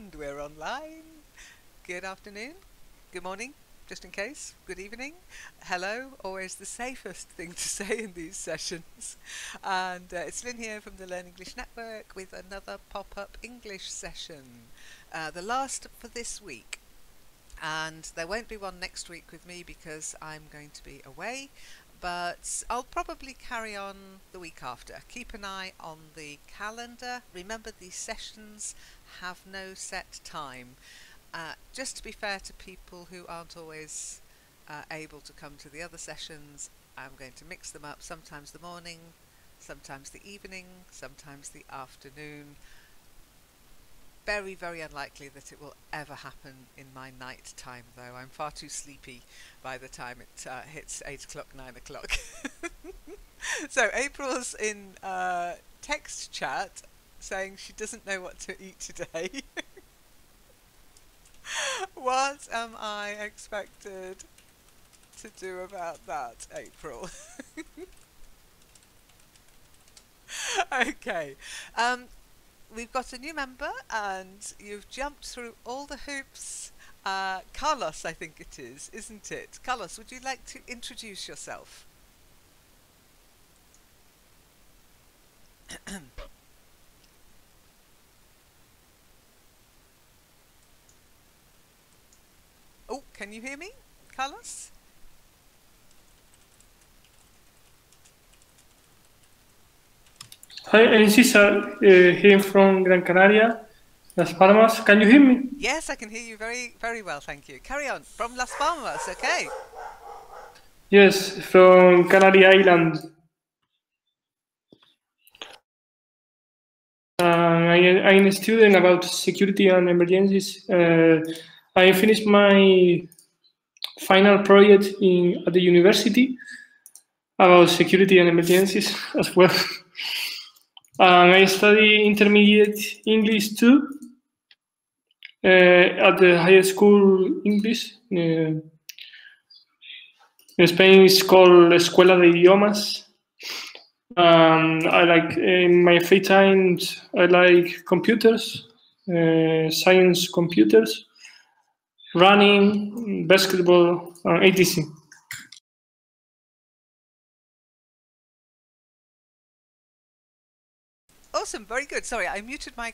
And we're online. Good afternoon, good morning, just in case, good evening, hello, always the safest thing to say in these sessions. And it's Lynn here from the Learn English Network with another pop-up English session, the last for this week. And there won't be one next week with me because I'm going to be away, but I'll probably carry on the week after. Keep an eye on the calendar. Remember, these sessions have no set time. Just to be fair to people who aren't always able to come to the other sessions, I'm going to mix them up, sometimes the morning, sometimes the evening, sometimes the afternoon. Very, very unlikely that it will ever happen in my night time, though. I'm far too sleepy by the time it hits 8 o'clock, 9 o'clock. So April's in text chat saying she doesn't know what to eat today. What am I expected to do about that, April? Okay. We've got a new member and you've jumped through all the hoops. Carlos, I think it is, isn't it? Carlos, would you like to introduce yourself? Oh, can you hear me, Carlos? Hi, I'm Cesar, here from Gran Canaria, Las Palmas. Can you hear me? Yes, I can hear you very, very well, thank you. Carry on. From Las Palmas, okay. Yes, from Canary Island. I'm a student about security and emergencies. I finished my final project at the university about security and emergencies as well. I study intermediate English too at the high school English. In Spain, it's called Escuela de Idiomas. I like in my free time. I like computers, science computers, running, basketball, etc. Awesome, very good. Sorry, I muted my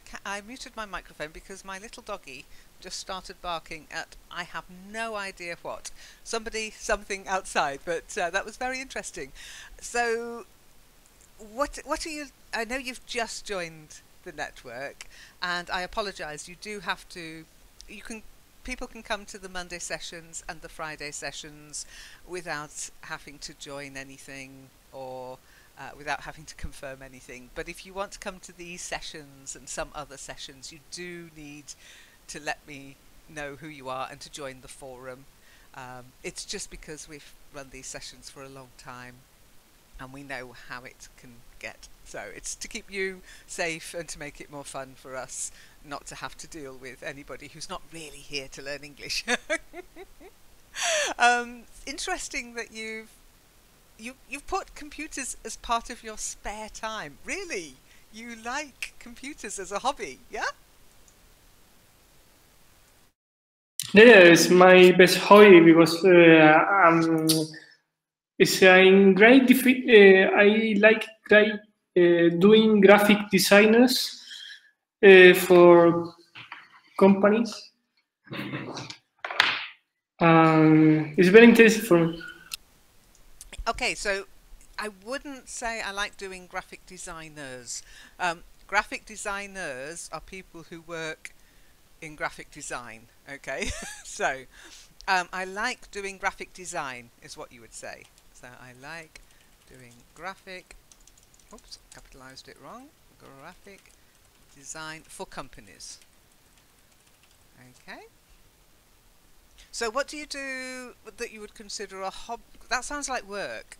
microphone because my little doggy just started barking at I have no idea what. Something outside, but that was very interesting. So, what are you? I know you've just joined the network, and I apologise. You do have to. You can. People can come to the Monday sessions and the Friday sessions without having to join anything or without having to confirm anything. But if you want to come to these sessions and some other sessions, you do need to let me know who you are and to join the forum. It's just because we've run these sessions for a long time and we know how it can get. So it's to keep you safe and to make it more fun for us not to have to deal with anybody who's not really here to learn English. Interesting that you've put computers as part of your spare time. Really? You like computers as a hobby, yeah? Yeah, it's my best hobby because it's a great. I like doing graphic designers for companies. It's very interesting for me. Okay, so I wouldn't say I like doing graphic designers. Graphic designers are people who work in graphic design, okay? So I like doing graphic design is what you would say. So I like doing graphic, oops, capitalized it wrong, graphic design for companies. Okay. So what do you do that you would consider a hobby? That sounds like work.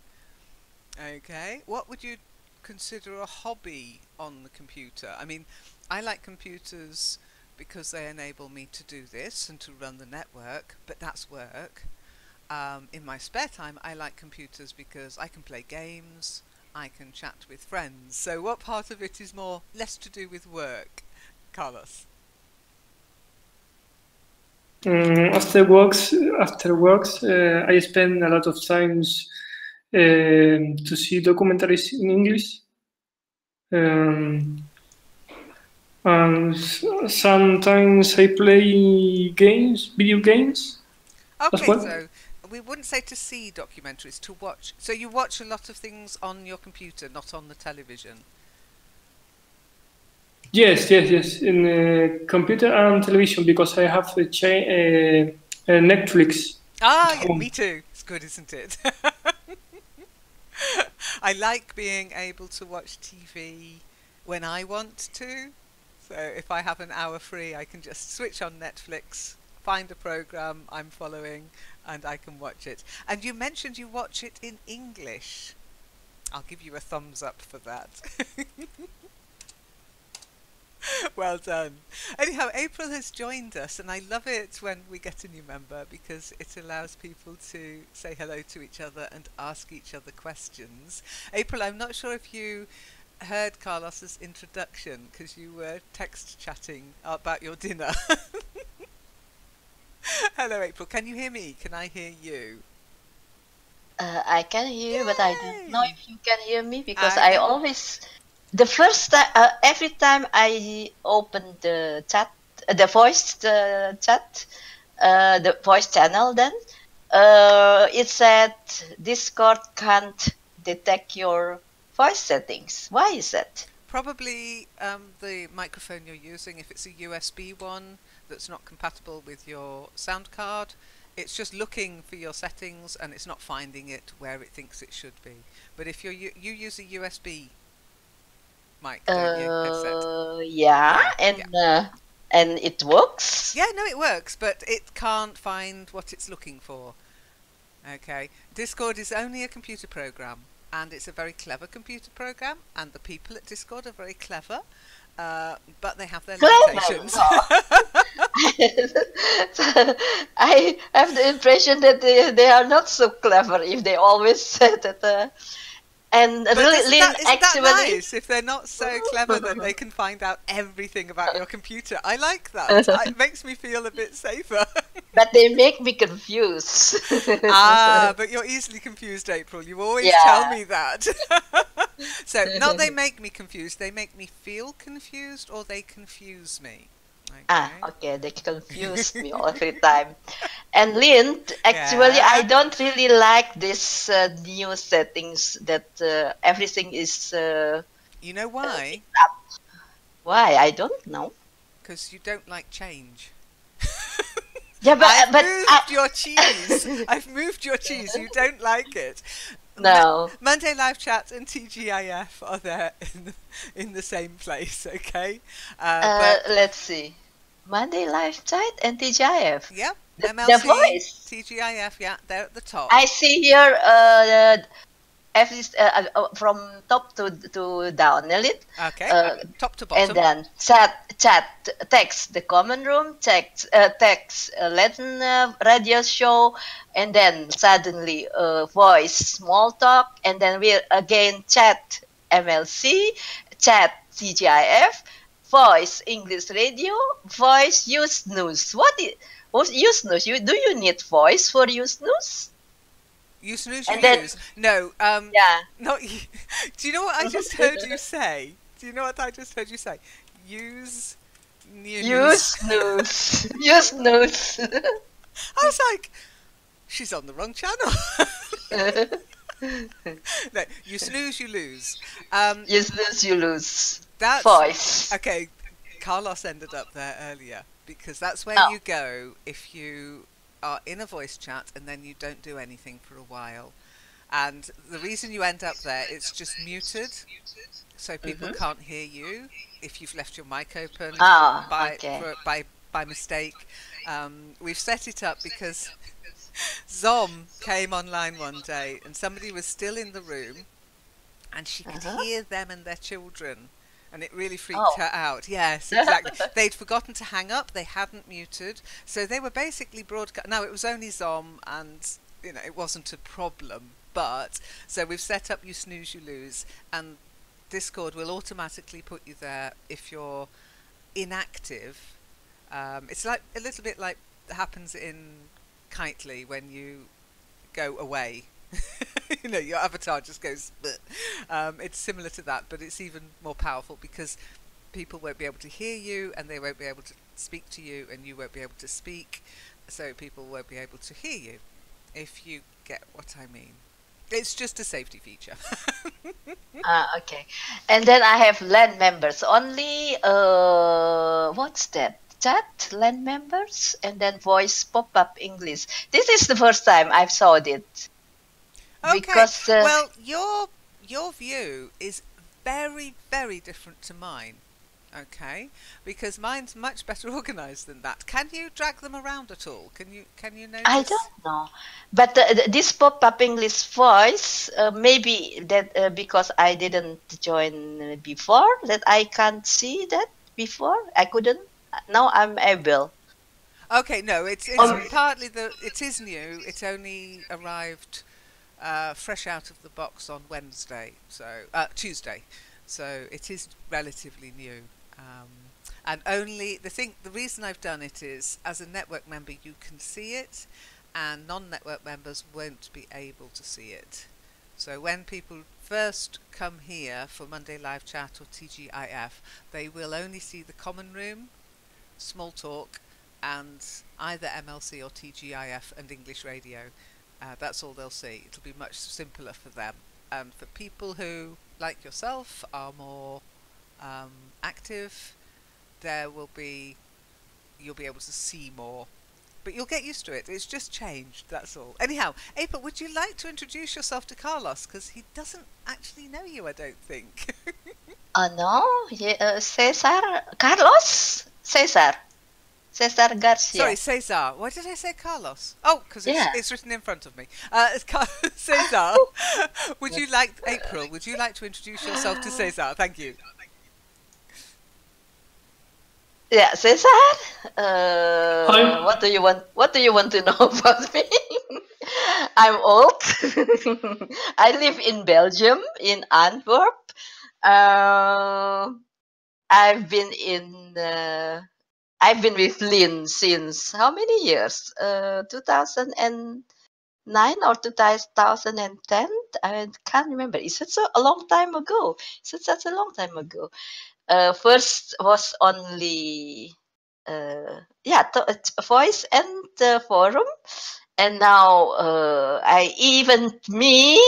Okay. What would you consider a hobby on the computer? I mean, I like computers because they enable me to do this and to run the network, but that's work. In my spare time, I like computers because I can play games, I can chat with friends. So what part of it is less to do with work, Carlos? After works, I spend a lot of times to see documentaries in English. And sometimes I play games, video games as Okay, well. so we wouldn't say to see documentaries, to watch. So you watch a lot of things on your computer, not on the television. Yes, in computer and television because I have Netflix at Ah, yeah, home. me too. It's good, isn't it? I like being able to watch TV when I want to. So if I have an hour free, I can just switch on Netflix, find a program I'm following, and I can watch it. And you mentioned you watch it in English. I'll give you a thumbs up for that. Well done. Anyhow, April has joined us, and I love it when we get a new member because it allows people to say hello to each other and ask each other questions. April, I'm not sure if you heard Carlos's introduction because you were text chatting about your dinner. Hello, April. Can you hear me? Can I hear you? I can hear you, but I don't know Yay! if you can hear me because I I can. always, the first time, every time I open the chat, the voice chat, the voice channel, then it said Discord can't detect your voice settings. Why is that? Probably the microphone you're using, if it's a USB one that's not compatible with your sound card, it's just looking for your settings and it's not finding it where it thinks it should be. But if you use a USB mic, don't you? Headset. Yeah, Yeah, yeah. and it works. Yeah, no, it works, but it can't find what it's looking for. Okay. Discord is only a computer program, and it's a very clever computer program, and the people at Discord are very clever, but they have their Clever. limitations. No. I have the impression that they are not so clever if they always said that. And But really, Lynn, isn't that actually, nice? If they're not so clever that they can find out everything about your computer, I like that. It makes me feel a bit safer. but they make me confused. Ah, but you're easily confused, April. You always tell Yeah. me that. So, not they make me confused, they make me feel confused or they confuse me. Ah, Okay. okay, they confuse me every time. And Lynn, actually, I Yeah. don't really like this new settings that everything is. You know why? Why? I don't know. Because you don't like change. Yeah, I've but moved your cheese. I've moved your cheese. You don't like it. no. Monday Live Chat and TGIF are there in the same place, okay? But Let's see. Monday Live Chat and TGIF. yeah, The MLC, voice. TGIF, yeah, they're at the top. I see here every, from top to down, a little. Okay, top to And bottom. then chat, text, the common room, text, Latin radio show, and then suddenly voice, small talk, and then we again chat, MLC, chat, TGIF, voice, English radio, voice, use news. What use news? Do you need voice for use news? You snooze, you And then lose. No, yeah, not you. Do you know what I just heard you say? Do you know what I just heard you say? Use new news. use news, use news. I was like, she's on the wrong channel. No, you snooze, you lose. Use news, you lose. That's Voice. okay. Carlos ended up there earlier because that's where Oh. you go if you are in a voice chat and then you don't do anything for a while. And the reason you end up there, it's just muted, so people can't hear you if you've left your mic open Ah, by okay. by mistake. We've set it up because Zom came online one day and somebody was still in the room and she could hear them and their children. And it really freaked Oh. her out. Yes, exactly. They'd forgotten to hang up. They hadn't muted. So they were basically broadcast. Now, it was only Zom and, you know, it wasn't a problem. But, so we've set up you snooze, you lose. And Discord will automatically put you there if you're inactive. It's like a little bit like happens in Kitely when you go away. You know, your avatar just goes. It's similar to that, but it's even more powerful because people won't be able to hear you, and they won't be able to speak to you, and you won't be able to speak, so people won't be able to hear you. If you get what I mean, it's just a safety feature. Okay. And then I have LAN members only. What's that? Chat LAN members and then voice pop-up English. This is the first time I've saw it Okay, because well, your view is very, very different to mine. Okay, because mine's much better organised than that. Can you drag them around at all? Can you I notice? don't know. But this pop-up English voice, maybe that because I didn't join before, that I can't see that before. I couldn't. Now I'm able. Okay, no, it's partly it is new. It only arrived fresh out of the box on Wednesday, so Tuesday, so it is relatively new. And only the reason I've done it is as a network member you can see it, and non-network members won't be able to see it. So when people first come here for Monday Live Chat or TGIF, they will only see the common room, small talk, and either MLC or TGIF and English radio. That's all they'll see. It'll be much simpler for them. And for people who, like yourself, are more active, you'll be able to see more. But you'll get used to it. It's just changed, that's all. Anyhow, April, would you like to introduce yourself to Carlos? Because he doesn't actually know you, I don't think. No, yeah, Cesar, Carlos, Cesar Garcia. Sorry, Cesar. Why did I say Carlos? Oh, because Yeah. it's written in front of me. Cesar, would you like, April, would you like to introduce yourself to Cesar? Thank you. Yeah, Cesar. Hi. What do you want? What do you want to know about me? I'm old. I live in Belgium, in Antwerp. I've been in. I've been with Lynn since how many years? 2009 or 2010? I can't remember. It's such a long time ago. It's such a long time ago. First was only voice and forum, and now I even me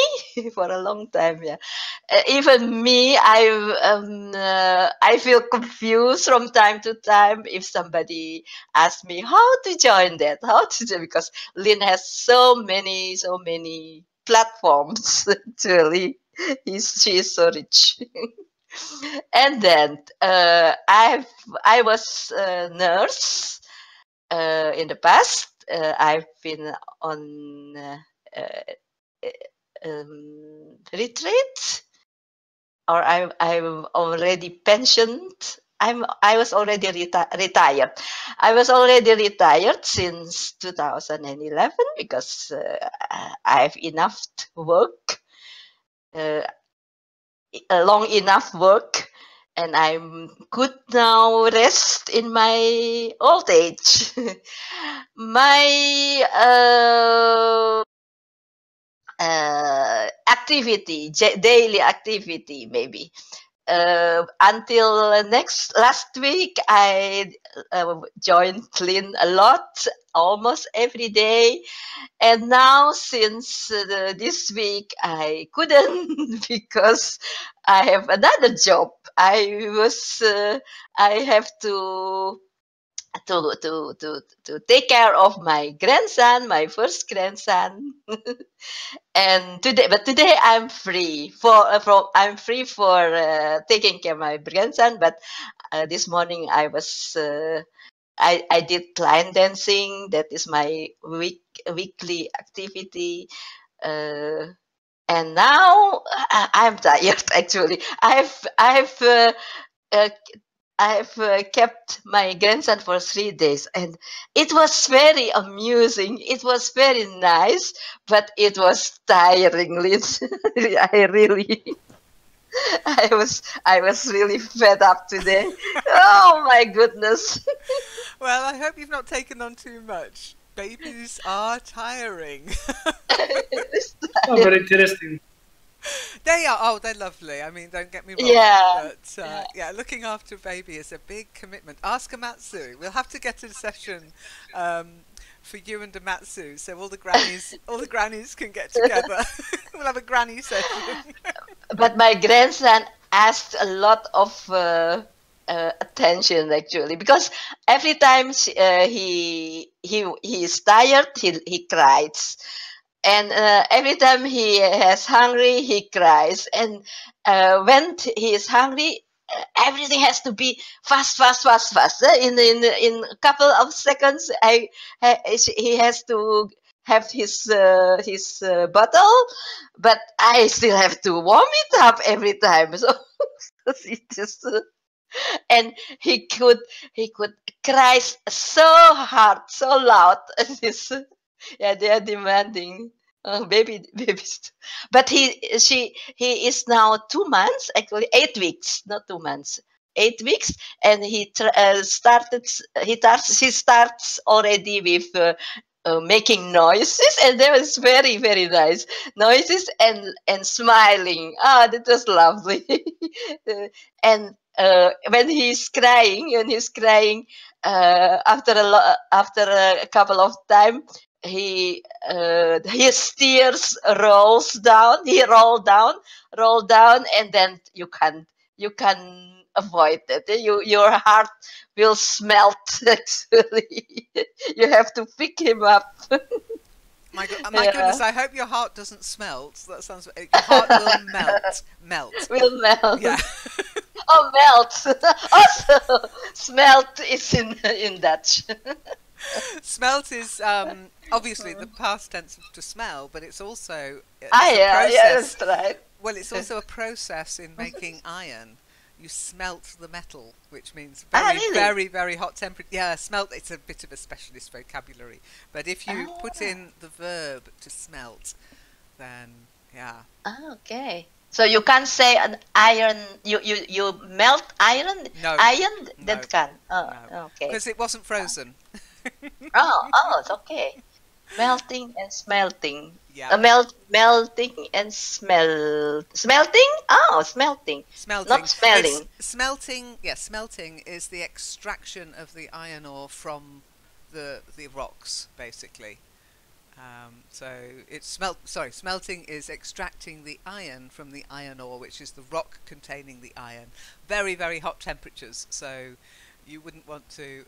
for a long time, yeah. Even me, I feel confused from time to time if somebody asks me how to join that, how to do, because Lynn has so many platforms. Actually, she is so rich. And then I was a nurse in the past. I've been on retreat, or I'm already pensioned. I was already retired. I was already retired since 2011 because I have enough work. Long enough work, and I'm good now rest in my old age. My activity, daily activity, maybe. Until last week, I joined Lynn a lot, almost every day. And now, since this week, I couldn't because I have another job. I have to take care of my grandson, my first grandson. And today I'm free for taking care of my grandson. But this morning I did line dancing. That is my weekly activity. And now I'm tired. Actually, uh, I've kept my grandson for 3 days, and it was very amusing. It was very nice, but it was tiring. I really, I was really fed up today. Oh my goodness! Well, I hope you've not taken on too much. Babies are tiring. Oh, very interesting. They are. Oh, they're lovely. I mean, don't get me wrong. Yeah. But yeah, looking after a baby is a big commitment. Ask Amatsu. We'll have to get a session for you and Amatsu, so all the grannies can get together. We'll have a granny session. But my grandson asked a lot of attention actually, because every time he is tired, he cries, and every time he has hungry, he cries, and when he is hungry, everything has to be fast, fast, fast, fast. In a couple of seconds, he has to have his bottle, but I still have to warm it up every time. So it just and he could cry so hard, so loud. This, yeah, they are demanding. Babies. But he is now 2 months, actually 8 weeks, not 2 months, 8 weeks, and he starts already with making noises, and that was very, very nice noises, and smiling. Ah, that was lovely. And when he's crying, after a couple of time, his tears roll down, and then you can avoid it. Your heart will smelt. Actually, you have to pick him up. My Yeah. goodness, I hope your heart doesn't smelt. That sounds. Your heart will melt. Will melt. Yeah. Oh, melt. Also, smelt is in Dutch. Smelt is obviously the past tense of to smell, but it's also Ah, a yeah, process. that's right. Well, it's also a process in making iron. You smelt the metal, which means Ah, very, really? very, very hot temperature. Yeah, smelt, it's a bit of a specialist vocabulary. But if you put in the verb to smelt, then, yeah. Ah, okay. So you can't say an iron. You melt iron. No. Iron No. that can. Oh, No. okay. Because it wasn't frozen. Oh, it's okay. Melting and smelting. Yeah. Melting and smelting. Oh, smelting. Smelting. Not smelling. Smelting is the extraction of the iron ore from the rocks, basically. So it's smelting is extracting the iron from the iron ore, which is the rock containing the iron. Very, very hot temperatures, so you wouldn't want to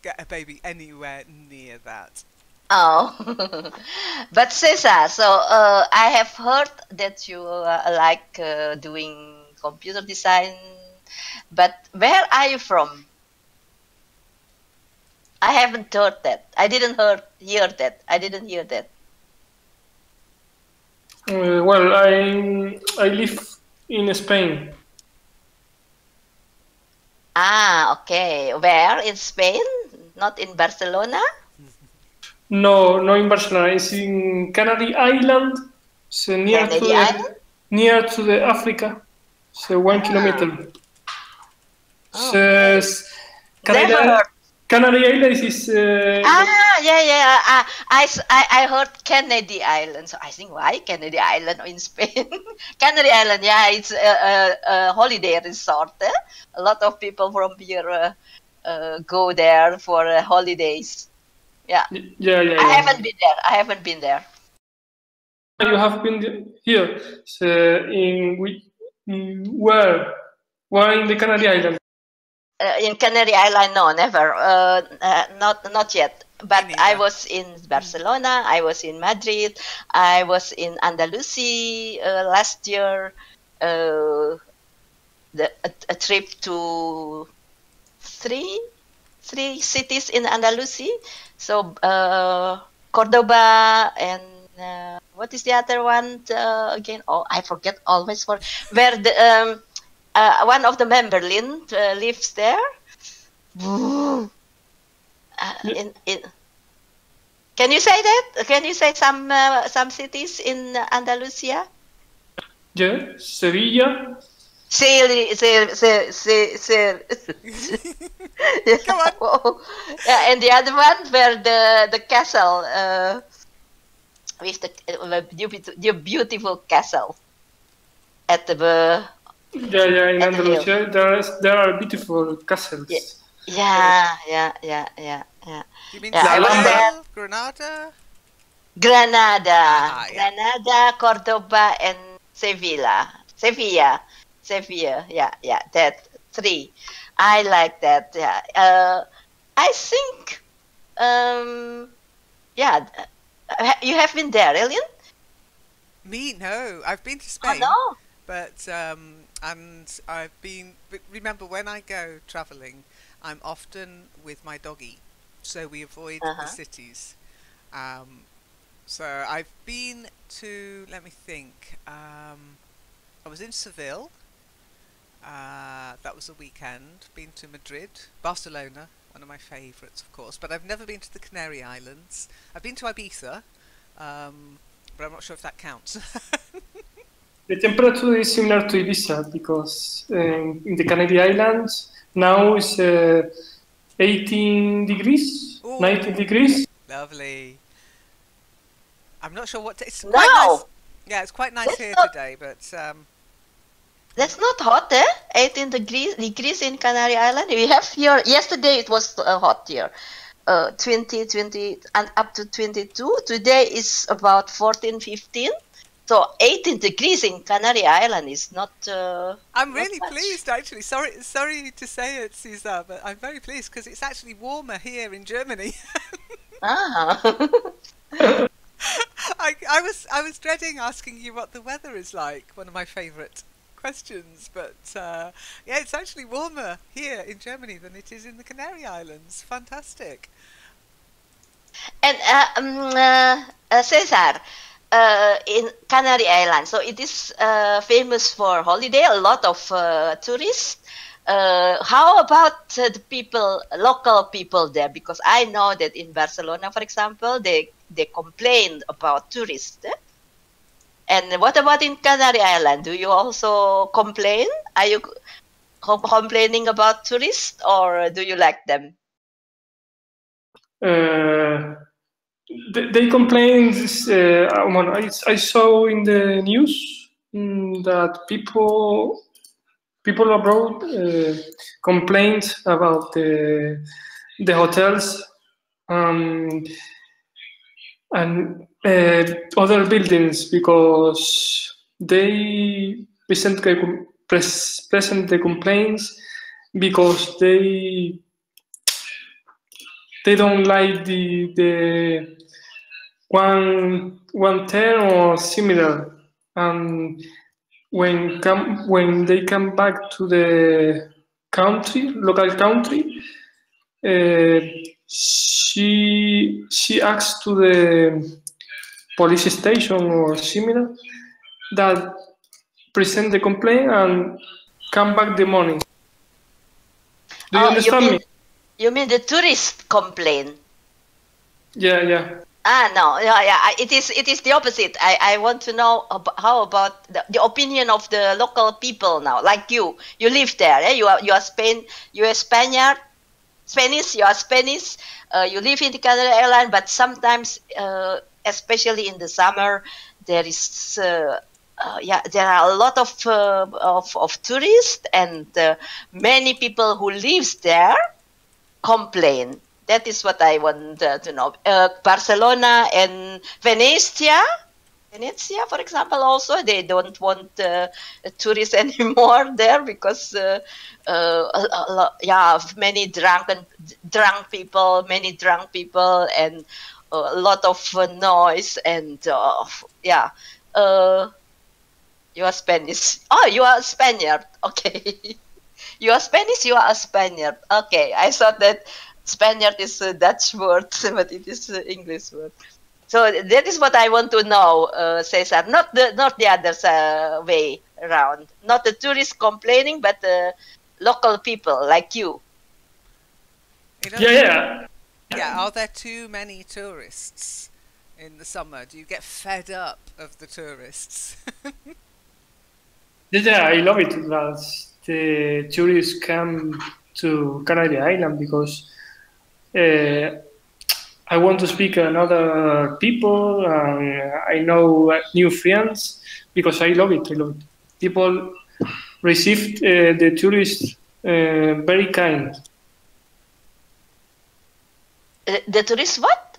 get a baby anywhere near that. Oh, but Cesar, so I have heard that you like doing computer design, but where are you from? I haven't heard that. I didn't hear that. I didn't hear that. Well, I live in Spain. Ah, okay. Where in Spain? Not in Barcelona? No, not in Barcelona. It's in Canary Island, so Kennedy Island? near to the Africa. So 1 kilometer. Oh, So never heard. Canary Island is. Yeah. I heard Kennedy Island. So I think, why Kennedy Island in Spain? Canary Island, yeah, it's a holiday resort. A lot of people from here go there for holidays. Yeah. Yeah. I haven't been there. You have been here. So where? Where in the Canary Island? In Canary Island, no, never. Not yet. But I was in Barcelona. I was in Madrid. I was in Andalusia last year. A trip to three cities in Andalusia. So Cordoba and what is the other one again? Oh, I forget always. Where the one of the member Lynn lives there. Can you say that? Can you say some cities in Andalusia? Yeah, Sevilla. Sail, sail, sail, sail, sail. Yeah. Come on. Oh. Yeah, and the other one where the castle with the beautiful castle at the Yeah, in at the hill. Andalusia, there are beautiful Yeah, castles. yeah. Do you mean Yeah, La I was Alhambra. there. Seville, Granada? Granada, Aha, yeah. Granada, Cordoba, and Sevilla. Yeah. That three. I like that. Yeah. I think. Yeah. You have been there, Alien? Me, no. I've been to Oh Spain, no. but and I've been. But remember, when I go travelling, I'm often with my doggy, so we avoid the Uh-huh. cities. Um, so I've been to. Let me think. I was in Seville. That was a weekend. Been to Madrid, Barcelona, one of my favourites, of course. But I've never been to the Canary Islands. I've been to Ibiza, but I'm not sure if that counts. The temperature is similar to Ibiza because in the Canary Islands now is 18 degrees, 19 Ooh, degrees. lovely. I'm not sure what it's quite nice. No, Yeah, it's quite nice that's here not today, but that's not hot, eh? 18 degrees in Canary Island. We have here. Yesterday it was hot here. 20, and up to 22. Today is about 14, 15. So 18 degrees in Canary Island is I'm not really much. pleased actually. Sorry to say it, Caesar, but I'm very pleased because it's actually warmer here in Germany. Ah. I was dreading asking you what the weather is like. One of my favourite questions, but yeah, it's actually warmer here in Germany than it is in the Canary Islands. Fantastic. And Cesar, in Canary Island, so it is famous for holiday. A lot of tourists. How about the people, local people there? Because I know that in Barcelona, for example, they complain about tourists. And what about in Canary Island? Do you also complain? Are you complaining about tourists, or do you like them? Uh, they complained. I saw in the news that people abroad complained about the hotels and other buildings because they present the complaints because they don't like the one term or similar, and when they come back to the local country, uh, she asks to the police station or similar that present the complaint and come back the money. Do you Oh, understand me? you mean the tourist complain? Yeah. Ah, no, yeah. It is the opposite. I want to know how about the opinion of the local people now, like you. You live there, eh? You are you are Spanish. You are Spanish. You live in the Canary Island, but sometimes, especially in the summer, there is. There are a lot of tourists, and many people who lives there complain. That is what I want to know. Barcelona and Venezia, for example, also they don't want tourists anymore there because many drunk people, and a lot of noise and yeah. Uh, you are Spanish. Oh, you are Spaniard. Okay. You are Spanish, you are a Spaniard. Okay, I thought that Spaniard is a Dutch word, but it is an English word. So that is what I want to know, Cesar. Not the other way around. Not the tourists complaining, but the local people like you. Yeah. Yeah, are there too many tourists in the summer? Do you get fed up of the tourists? Yeah, I love it that the tourists come to Canary Island because uh, I want to speak another people. I know new friends because I love it. I love it. People received the tourists very kind. The tourist what?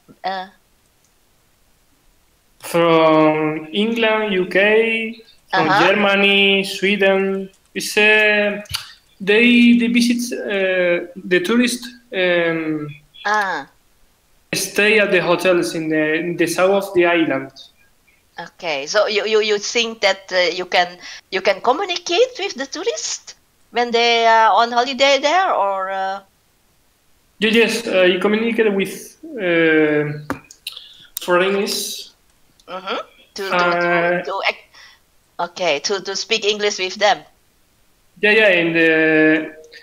From England, UK, from Uh-huh. Germany, Sweden. It's they visit the tourists Ah, stay at the hotels in the south of the island. okay. So you think that you can communicate with the tourists when they are on holiday there, or Yes, you communicate with foreigners. mhm, Uh, okay, to speak English with them. yeah, and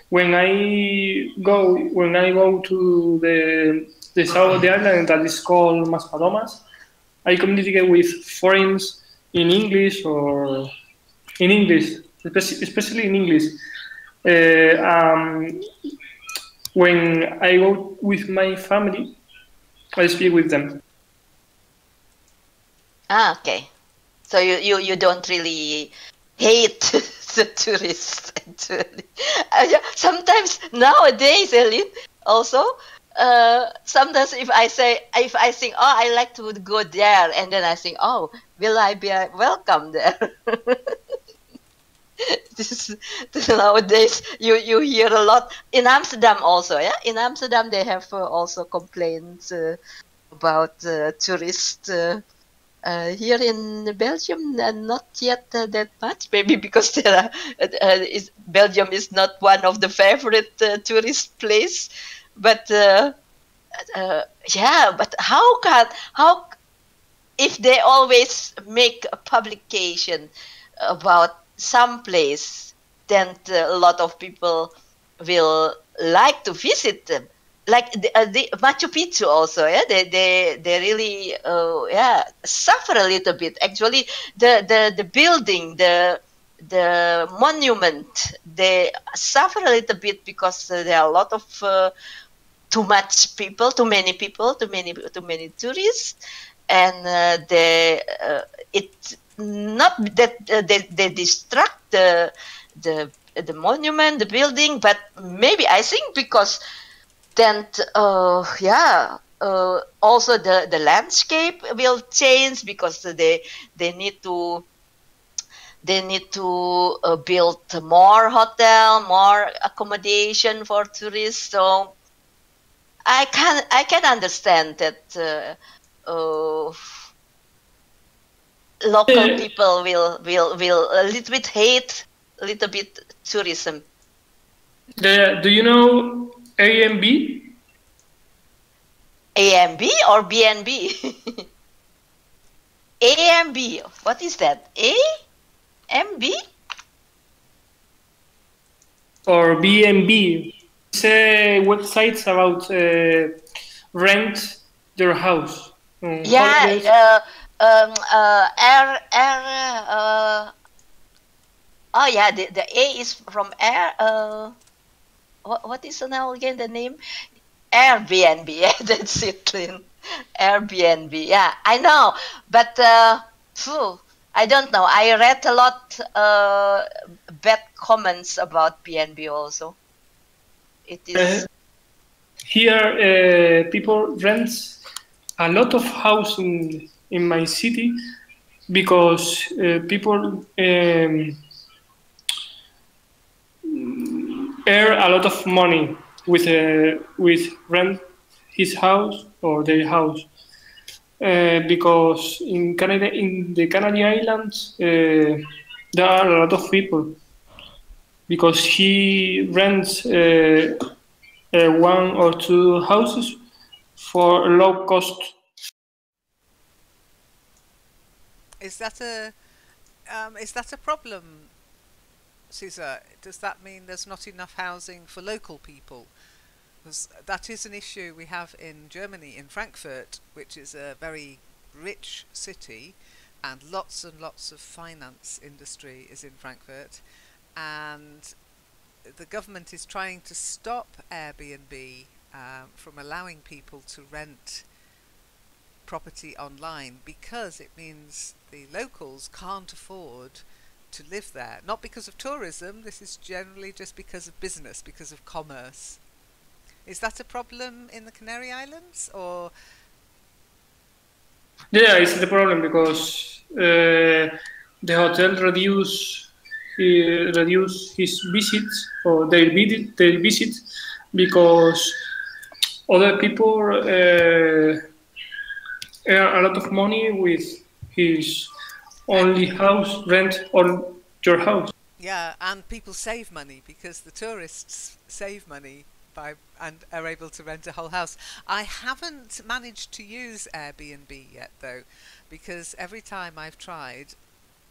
when I go to the south of the island that is called Maspalomas, I communicate with foreigners in English or in English, especially in English. When I go with my family, I speak with them. Ah, okay. So you don't really hate the tourists actually. Yeah, sometimes nowadays, Elin, also sometimes if I think, oh, I like to go there, and then I think, oh, will I be welcome there? this Nowadays you hear a lot in Amsterdam also. Yeah, in Amsterdam they have also complaints about tourists. Here in Belgium, not yet that much. Maybe because Belgium is not one of the favorite tourist place. But yeah, but how if they always make a publication about some place, then a lot of people will like to visit them. Like the Machu Picchu also, yeah, they really yeah, suffer a little bit. Actually, the building, the monument, they suffer a little bit because there are a lot of too much people, too many people, too many tourists, and it not that they distract the monument, the building, but maybe I think because then yeah. Also, the landscape will change because they need to build more hotel, more accommodation for tourists. So I can understand that local Uh, people will a little bit hate a little bit tourism. do you know AMB AMB or BNB? AMB. What is that? AMB? or BNB? It's websites about rent their house on holidays. Yeah. Air. Oh yeah. The A is from air. What is now again the name? Airbnb. Yeah, that's it, Lynn. Airbnb. Yeah, I know, but phew, I don't know. I read a lot bad comments about BNB also. It Uh, is. Here, people rent a lot of house in my city because people earn a lot of money with rent his house or their house. Because in Canada, in the Canary Islands, there are a lot of people because he rents one or two houses for low cost. Is that a problem, Caesar? Does that mean there's not enough housing for local people? Because that is an issue we have in Germany, in Frankfurt, which is a very rich city, and lots of finance industry is in Frankfurt, and the government is trying to stop Airbnb from allowing people to rent property online because it means the locals can't afford to live there. Not because of tourism, this is generally just because of business, because of commerce. Is that a problem in the Canary Islands, or? Yeah, it's the problem because the hotel reduce his visits or their visits because other people earn a lot of money with his only house rent on your house. Yeah, and people save money because the tourists save money by and are able to rent a whole house. I haven't managed to use Airbnb yet though, because every time I've tried,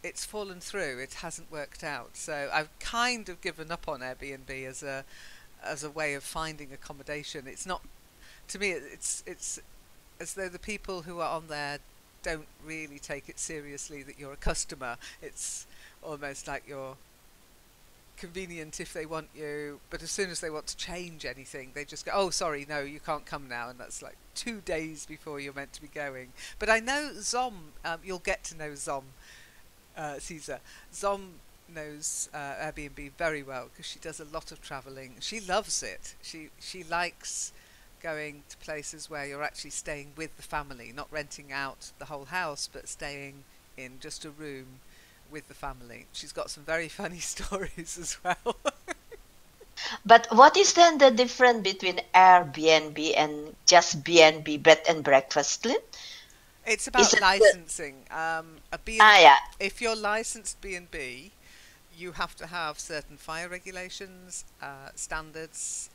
it's fallen through. It hasn't worked out. So I've kind of given up on Airbnb as a way of finding accommodation. It's not, to me, it's as though the people who are on there don't really take it seriously that you're a customer. It's almost like you're convenient if they want you, but as soon as they want to change anything, they just go, oh sorry, no, you can't come now, and that's like 2 days before you're meant to be going. But I know Zom, you'll get to know Zom, Caesar. Zom knows Airbnb very well because she does a lot of travelling. She loves it. She likes going to places where you're actually staying with the family, not renting out the whole house, but staying in just a room with the family. She's got some very funny stories as well. But what is then the difference between Airbnb and just B&B, bed and breakfast, Lynn? It's about licensing. If you're licensed B&B, you have to have certain fire regulations, standards.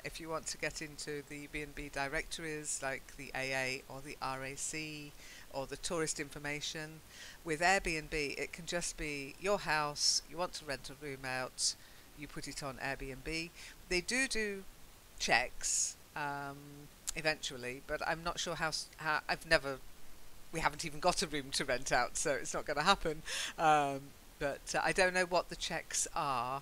If you want to get into the B&B directories like the AA or the RAC or the tourist information, with Airbnb it can just be your house, you want to rent a room out, you put it on Airbnb. They do checks eventually, but I'm not sure how we haven't even got a room to rent out, so it's not going to happen. But I don't know what the checks are,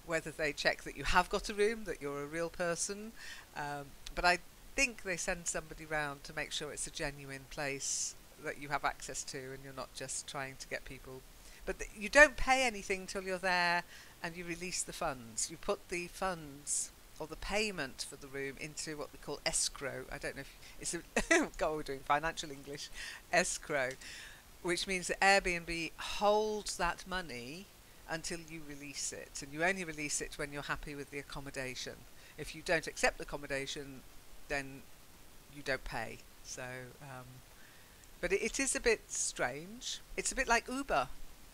whether they check that you have got a room, that you're a real person. But I think they send somebody round to make sure it's a genuine place that you have access to and you're not just trying to get people. But you don't pay anything till you're there and you release the funds. You put the funds or the payment for the room into what we call escrow. I don't know if it's a God, we're doing financial English. Escrow. Which means that Airbnb holds that money until you release it, and you only release it when you're happy with the accommodation. If you don't accept the accommodation, then you don't pay. So, but it is a bit strange. It's a bit like Uber.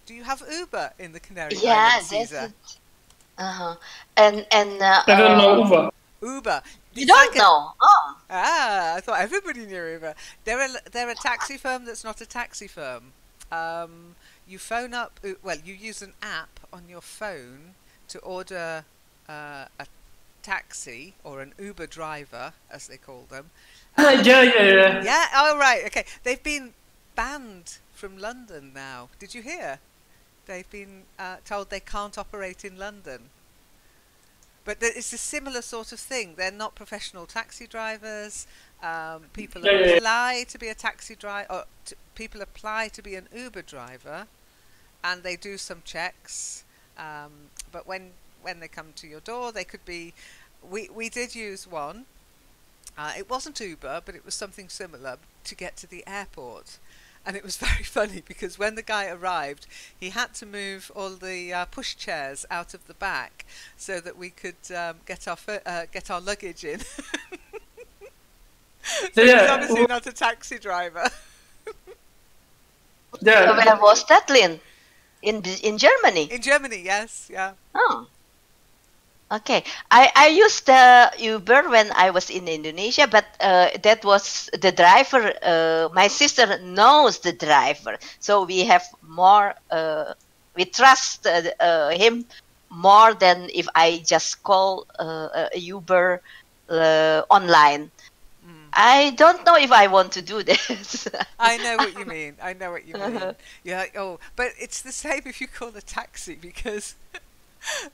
Do you have Uber in the Canary Islands, Caesar? And I don't know Uber. Uber. You don't know? Oh. Ah, I thought everybody knew Uber. They're a taxi firm that's not a taxi firm. You phone up, well, you use an app on your phone to order a taxi or an Uber driver, as they call them. Yeah. Yeah, oh right, okay. They've been banned from London now. Did you hear? They've been told they can't operate in London. But it's a similar sort of thing. They're not professional taxi drivers. People apply to be a taxi driver, or people apply to be an Uber driver, and they do some checks. But when they come to your door, they could be. We did use one. It wasn't Uber, but it was something similar to get to the airport. And it was very funny because when the guy arrived, he had to move all the push chairs out of the back so that we could get our luggage in. So he's obviously not a taxi driver. So where was that, Lynn? In Germany? In Germany, yes, yeah. Oh. Okay, I used Uber when I was in Indonesia, but that was the driver. My sister knows the driver, so we have more. We trust him more than if I just call Uber online. I don't know if I want to do this. I know what you mean. I know what you mean. Yeah. Oh, but it's the same if you call a taxi, because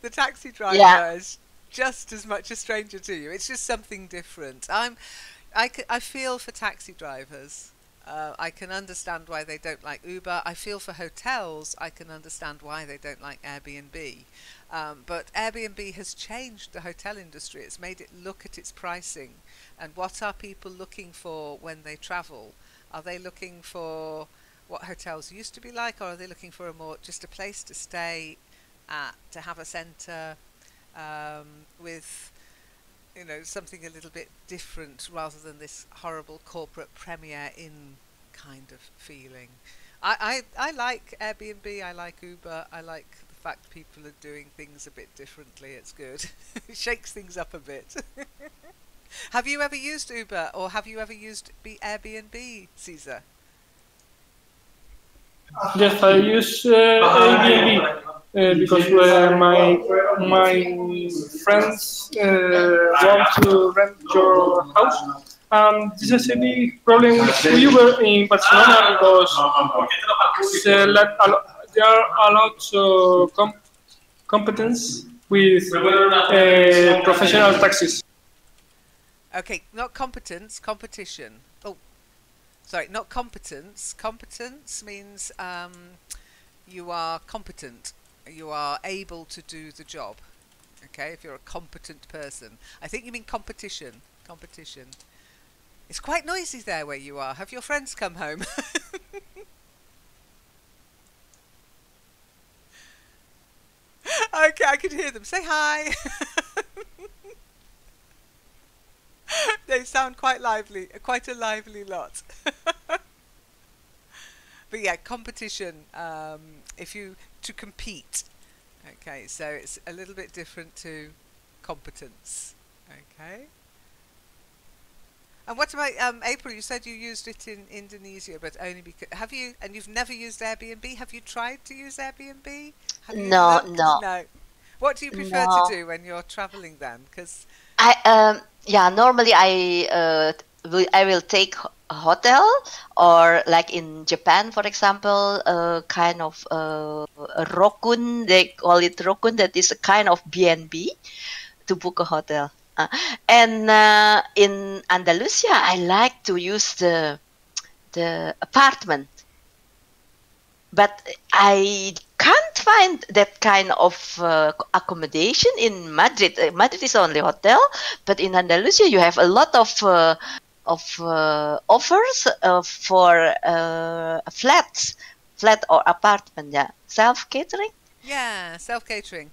the taxi Yeah. driver is just as much a stranger to you. It's just something different. I feel for taxi drivers. I can understand why they don't like Uber. I feel for hotels. I can understand why they don't like Airbnb. But Airbnb has changed the hotel industry. It's made it look at its pricing. And what are people looking for when they travel? Are they looking for what hotels used to be like, or are they looking for just a place to stay at, to have a centre with something a little bit different, rather than this horrible corporate Premier Inn kind of feeling. I like Airbnb, I like Uber, I like the fact people are doing things a bit differently. It's good. It shakes things up a bit. Have you ever used Uber, or have you ever used Airbnb, Caesar? Yes, I use Airbnb because my friends want to rent your house. This is a big problem with Uber in Barcelona because there are a lot of competence with professional taxis. Okay, not competence, competition. Oh, sorry, not competence. Competence means you are competent. You are able to do the job. Okay, if you're a competent person. I think you mean competition. Competition. It's quite noisy there where you are. Have your friends come home? Okay, I could hear them. Say hi. They sound quite lively, quite a lively lot. But yeah, competition, to compete. Okay, so it's a little bit different to competence. Okay. And what about April? You said you used it in Indonesia, but only because and you've never used Airbnb? Have you tried to use Airbnb? Have you No, looked? no, No. What do you prefer to no. do when you're traveling then? Because Yeah, normally I will take a hotel, or like in Japan, for example, kind of a rokun. They call it rokun. That is a kind of B&B to book a hotel. And in Andalusia, I like to use the apartment, but I can't find that kind of accommodation in Madrid. Madrid is only hotel, but in Andalusia you have a lot of offers for flat or apartment. Yeah, self catering. yeah, self-catering,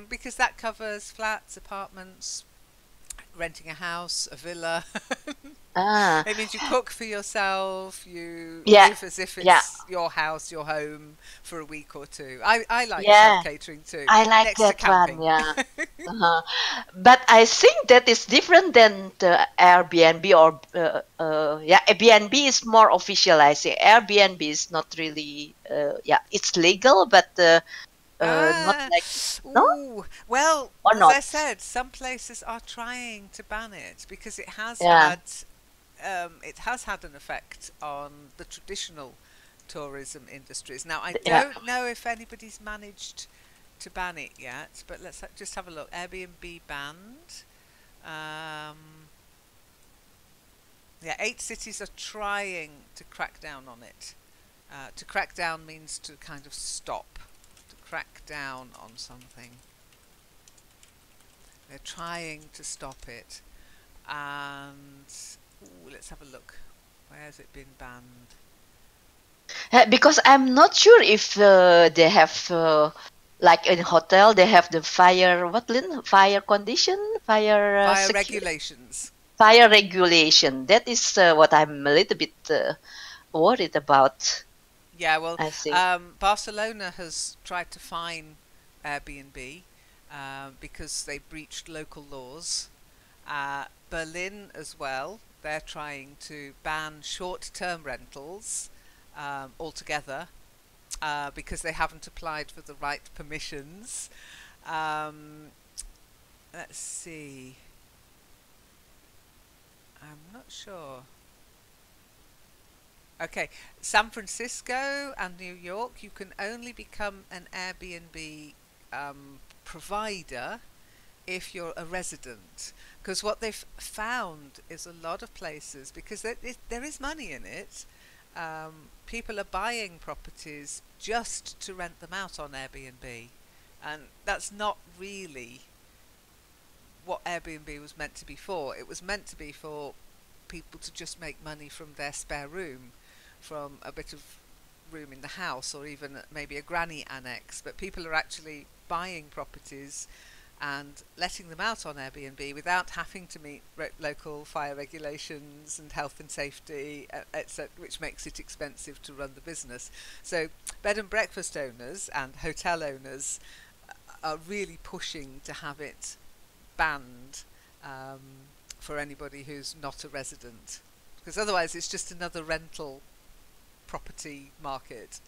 because that covers flats, apartments, renting a house, a villa. Ah, It means you cook for yourself, you yeah, live as if yeah, it's your house, your home for a week or two. I like yeah. self-catering too, I like next to that one. camping. Yeah. Uh-huh. But I think that is different than the Airbnb, or yeah, Airbnb is more official. I say Airbnb is not really yeah, it's legal, but not Ah, like, no, ooh. Well, or as I not. said, some places are trying to ban it because Yeah, it has had an effect on the traditional tourism industries. Now, I yeah. don't know if anybody's managed to ban it yet, but let's just have a look. Airbnb banned. Um, yeah, 8 cities are trying to crack down on it. To crack down means to kind of stop, to crack down on something. They're trying to stop it. And let's have a look. Where has it been banned? Because I'm not sure if they have like in hotel they have the fire, what, Lynn? Fire condition, fire Fire regulations. fire regulation. That is what I'm a little bit worried about, Yeah, well, I think. Barcelona has tried to fine Airbnb because they breached local laws. Berlin as well. They're trying to ban short-term rentals altogether because they haven't applied for the right permissions. Um, let's see. I'm not sure. Okay, San Francisco and New York, you can only become an Airbnb provider if you're a resident. Because what they've found is a lot of places, because there is money in it, people are buying properties just to rent them out on Airbnb. And that's not really what Airbnb was meant to be for. It was meant to be for people to just make money from their spare room, from a bit of room in the house, or even maybe a granny annex. But people are actually buying properties and letting them out on Airbnb without having to meet local fire regulations and health and safety, etc., which makes it expensive to run the business. So bed and breakfast owners and hotel owners are really pushing to have it banned for anybody who's not a resident, because otherwise it's just another rental property market.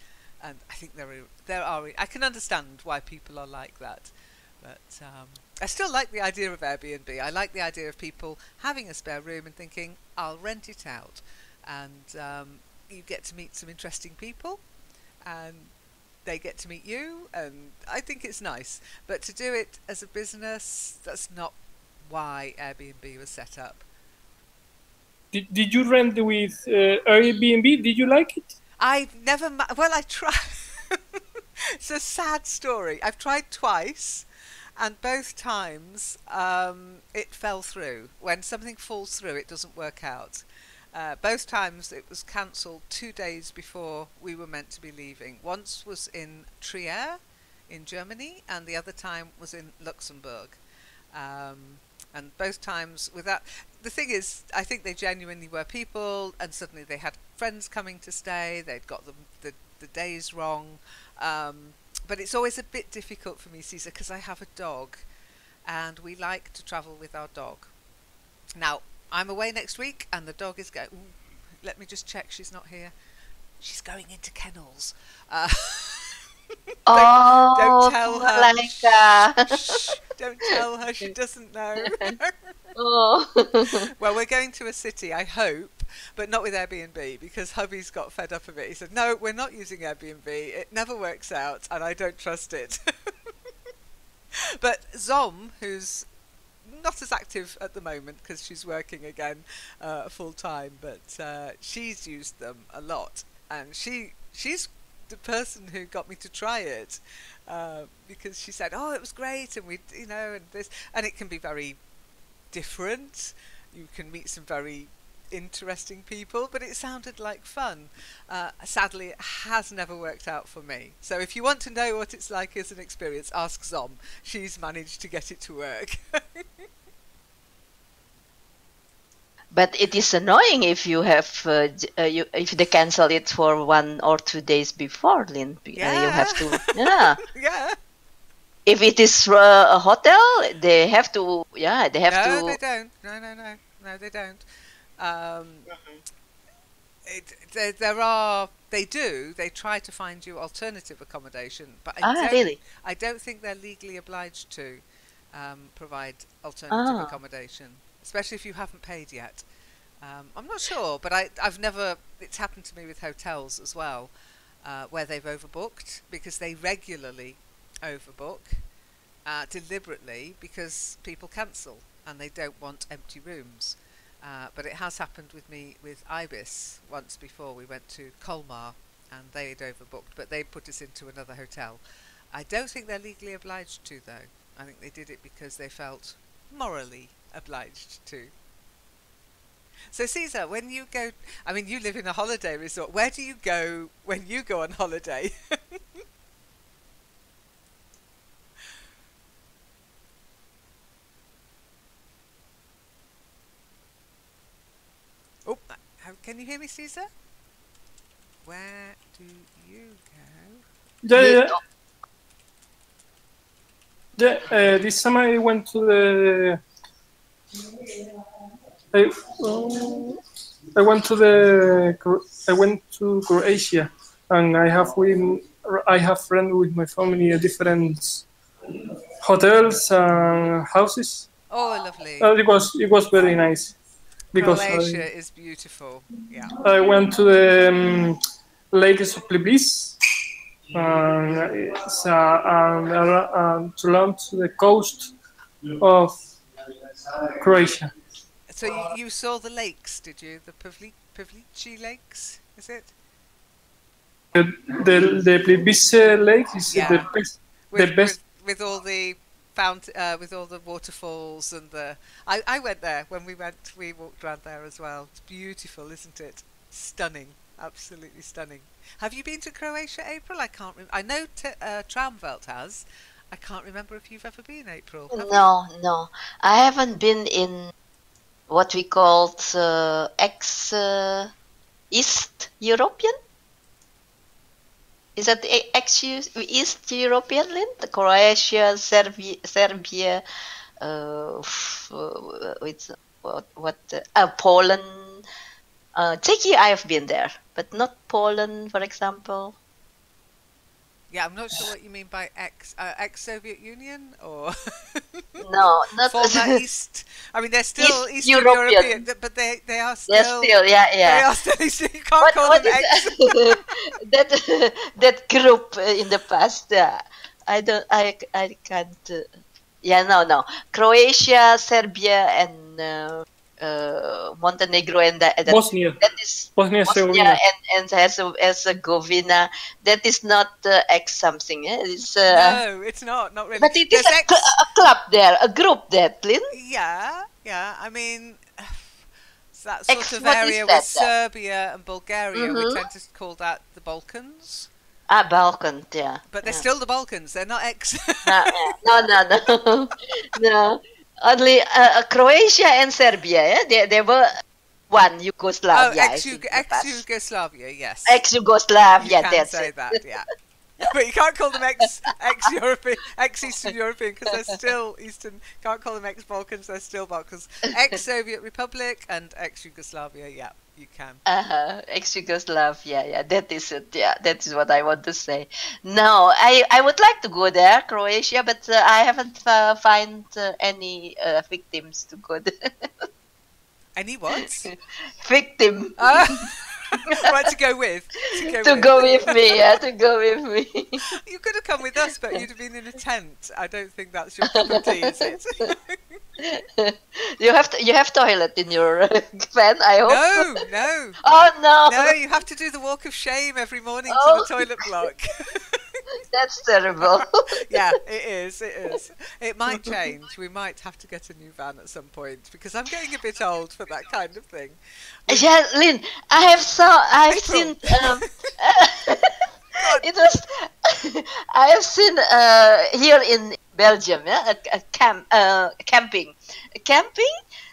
And I think there are I can understand why people are like that, but I still like the idea of Airbnb. I like the idea of people having a spare room and thinking, I'll rent it out, and you get to meet some interesting people and they get to meet you, and I think it's nice. But to do it as a business, that's not why Airbnb was set up. Did you rent with Airbnb? Did you like it? I've never, well, I tried. It's a sad story. I've tried twice, and both times it fell through. When something falls through, it doesn't work out. Both times it was cancelled 2 days before we were meant to be leaving. Once was in Trier in Germany, and the other time was in Luxembourg. And both times without, the thing is, I think they genuinely were people, and suddenly they had friends coming to stay, they'd got the days wrong. But it's always a bit difficult for me, Caesar, because I have a dog, and we like to travel with our dog. Now, I'm away next week, and the dog is going, let me just check she's not here. She's going into kennels. Don't tell her. Shh, don't tell her, she doesn't know. Oh. Well, we're going to a city, I hope, but not with Airbnb, because hubby's got fed up of it. He said, no, we're not using Airbnb. It never works out, and I don't trust it. But Zom, who's not as active at the moment because she's working again full time, but she's used them a lot, and she's the person who got me to try it, because she said, oh, it was great, and and it can be very different. You can meet some very interesting people, but it sounded like fun. Sadly, it has never worked out for me. So if you want to know what it's like as an experience, ask Zom. She's managed to get it to work. But it is annoying if you have if they cancel it for 1 or 2 days before, Lynn. Yeah. You have to, yeah. Yeah. If it is a hotel, they have to, yeah, they have to. No, they don't. No, they don't. They try to find you alternative accommodation, but I don't think they're legally obliged to provide alternative accommodation, especially if you haven't paid yet. I'm not sure, but it's happened to me with hotels as well, where they've overbooked, because they regularly overbook deliberately, because people cancel and they don't want empty rooms. But it has happened with me with Ibis once before. We went to Colmar and they'd overbooked, but they put us into another hotel. I don't think they're legally obliged to, though. I think they did it because they felt morally obliged to. So Caesar, when you go, I mean, you live in a holiday resort. Where do you go when you go on holiday? Oh, can you hear me, Caesar? Where do you go? This summer I went to the. I went to Croatia, and I have friends with my family at different hotels and houses. Oh, lovely! It was very nice. because Croatia is beautiful. Yeah. I went to the lakes of Plebis and to learn to the coast of Croatia. So you saw the lakes, did you? The Pavlici lakes, is it? The Plebis lake is Yeah. the best. With all the with all the waterfalls and the. I went there when we went. We walked around there as well. It's beautiful, isn't it? Stunning, absolutely stunning. Have you been to Croatia, April? I can't remember. I know Tramvelt has. I can't remember if you've ever been, April. No. I haven't been in what we called ex-East European. Is that ex-East European, Lynn? The Croatia, Serbia, Poland, Czechia. I have been there, but not Poland, for example. Yeah, I'm not sure what you mean by ex-Soviet Union or No, not former East. I mean, they're still East Eastern European, but they are They're still. still, yeah. They are still Eastern. You can't call What them is ex. that group in the past? I can't. No. Croatia, Serbia, and Montenegro, and Bosnia. That is Bosnia Bosnia and Herzegovina. That is not ex something. It's, No, it's not. Not really. but it is There's a club there, a group there, Lynn. Yeah. I mean, it's that sort of What is area that with Serbia and Bulgaria. We Mhm. tend to call that the Balkans. Balkan, yeah. But they're still the Balkans. They're not ex. No. No. Only Croatia and Serbia. Yeah, they were one Yugoslavia. ex-Yugoslavia. Yes. Ex-Yugoslavia. You can That's say it. that. Yeah. But you can't call them ex-European, ex-Eastern European because they're still Eastern. Can't call them ex-Balkans. They're still Balkans. Ex-Soviet Republic and ex-Yugoslavia. Yeah, you can. Ex-Yugoslavia. Yeah, that is it. Yeah, that is what I want to say. No, I would like to go there, Croatia, but I haven't find any victims to go there. Any what? Victim. Right, to go with. To go with me. Yeah, to go with me. You could have come with us, but you'd have been in a tent. I don't think that's your cup of tea, is it? You have toilet in your van, I hope. No. Oh no. No, you have to do the walk of shame every morning to the toilet block. That's terrible. Yeah, it is. It might change. We might have to get a new van at some point because I'm getting a bit old for that kind of thing. Yeah, Lynn, I've seen it was I have seen here in Belgium, yeah, a camping.